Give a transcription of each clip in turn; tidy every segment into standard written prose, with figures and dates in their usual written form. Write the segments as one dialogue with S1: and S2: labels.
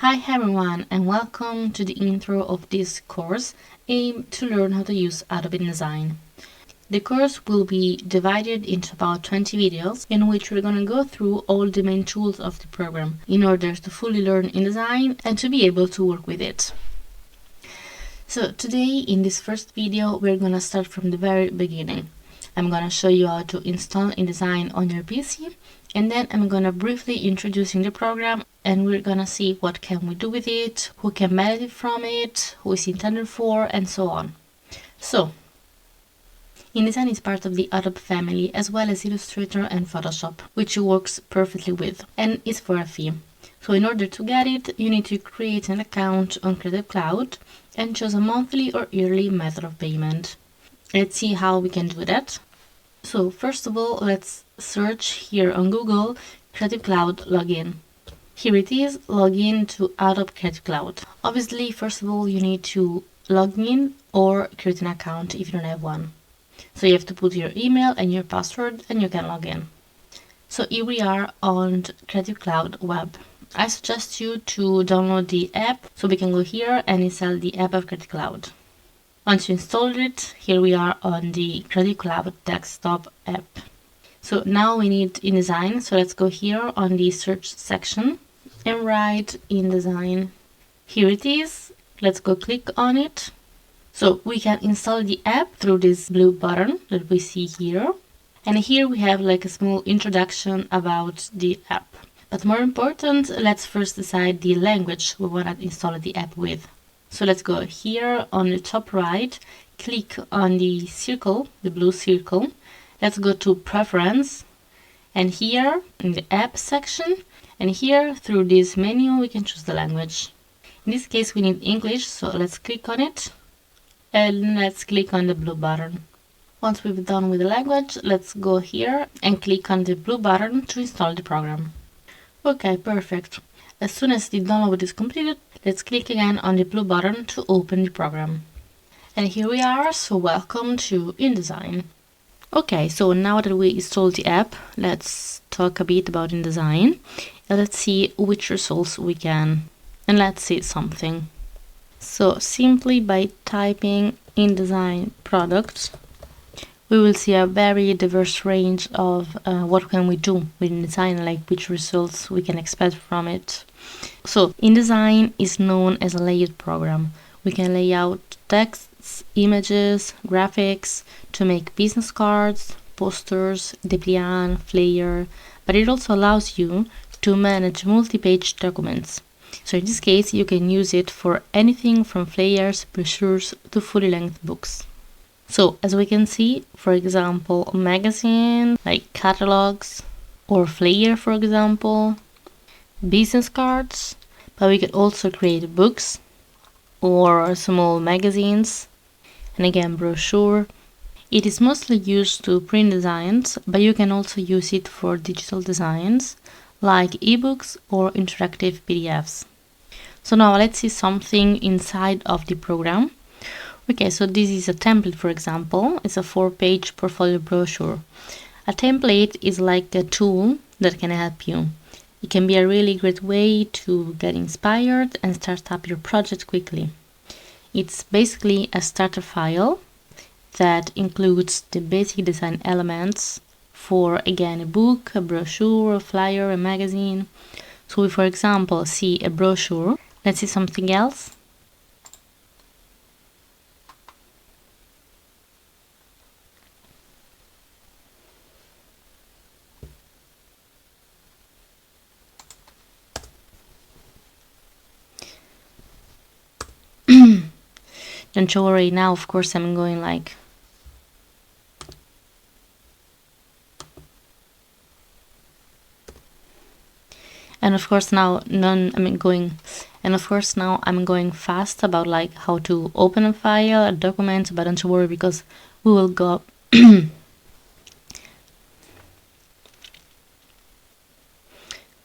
S1: Hi everyone and welcome to the intro of this course aimed to learn how to use Adobe InDesign. The course will be divided into about 20 videos in which we're going to go through all the main tools of the program in order to fully learn InDesign and to be able to work with it. So today in this first video we're going to start from the very beginning. I'm going to show you how to install InDesign on your PC, and then I'm going to briefly introduce the program and we're going to see what can we do with it, who can benefit from it, who is intended for, and so on. So, InDesign is part of the Adobe family as well as Illustrator and Photoshop, which it works perfectly with, and it's for a fee. So in order to get it, you need to create an account on Creative Cloud and choose a monthly or yearly method of payment. Let's see how we can do that. So first of all, let's search here on Google Creative Cloud login. Here it is, login to Adobe Creative Cloud. Obviously, first of all, you need to log in or create an account if you don't have one. So you have to put your email and your password and you can log in. So here we are on Creative Cloud web. I suggest you to download the app so we can go here and install the app of Creative Cloud. Once you installed it, here we are on the Creative Cloud desktop app. So now we need InDesign, so let's go here on the search section and write InDesign. Here it is, let's go click on it. So we can install the app through this blue button that we see here. And here we have like a small introduction about the app. But more important, let's first decide the language we want to install the app with. So let's go here on the top right, click on the circle, the blue circle. Let's go to Preference, and here in the App section, and here through this menu we can choose the language. In this case we need English, so let's click on it, and let's click on the blue button. Once we've done with the language, let's go here and click on the blue button to install the program. Okay, perfect. As soon as the download is completed, let's click again on the blue button to open the program. And here we are, so welcome to InDesign. Okay, so now that we installed the app, let's talk a bit about InDesign. And let's see which results we can. And let's see something. So simply by typing InDesign products, we will see a very diverse range of what can we do with InDesign, like which results we can expect from it. So InDesign is known as a layout program. We can lay out texts, images, graphics to make business cards, posters, dépliant, flyer, but it also allows you to manage multi-page documents. So in this case, you can use it for anything from flyers, brochures to fully length books. So as we can see, for example, magazine, like catalogs, or flyer, for example, business cards, but we could also create books or small magazines, and again brochure. It is mostly used to print designs, but you can also use it for digital designs like ebooks or interactive PDFs. So now let's see something inside of the program. Okay, so this is a template, for example. It's a 4-page portfolio brochure. A template is like a tool that can help you. It can be a really great way to get inspired and start up your project quickly. It's basically a starter file that includes the basic design elements for, again, a book, a brochure, a flyer, a magazine. So we, for example, see a brochure. Let's see something else. Don't you worry, now of course I'm going like and of course now I'm going fast about like how to open a file, a document, but don't you worry because we will go we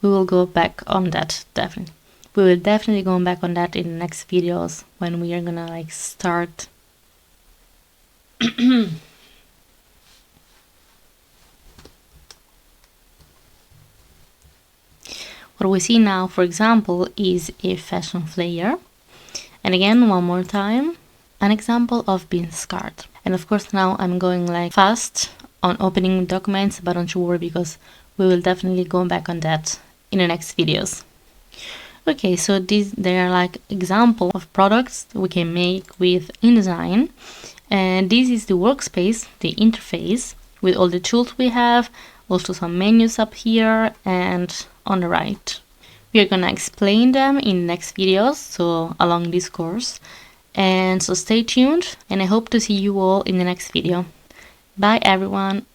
S1: will go back on that definitely. We will definitely go back on that in the next videos when we are gonna like start What we see now, for example, is a fashion flyer. And again, one more time, an example of beans card. And of course now I'm going like fast on opening documents, but don't you worry, because we will definitely go back on that in the next videos. Okay, so they are like example of products we can make with InDesign. And this is the workspace, the interface, with all the tools we have, also some menus up here and on the right. We are gonna explain them in the next videos, so along this course. And so stay tuned, and I hope to see you all in the next video. Bye everyone!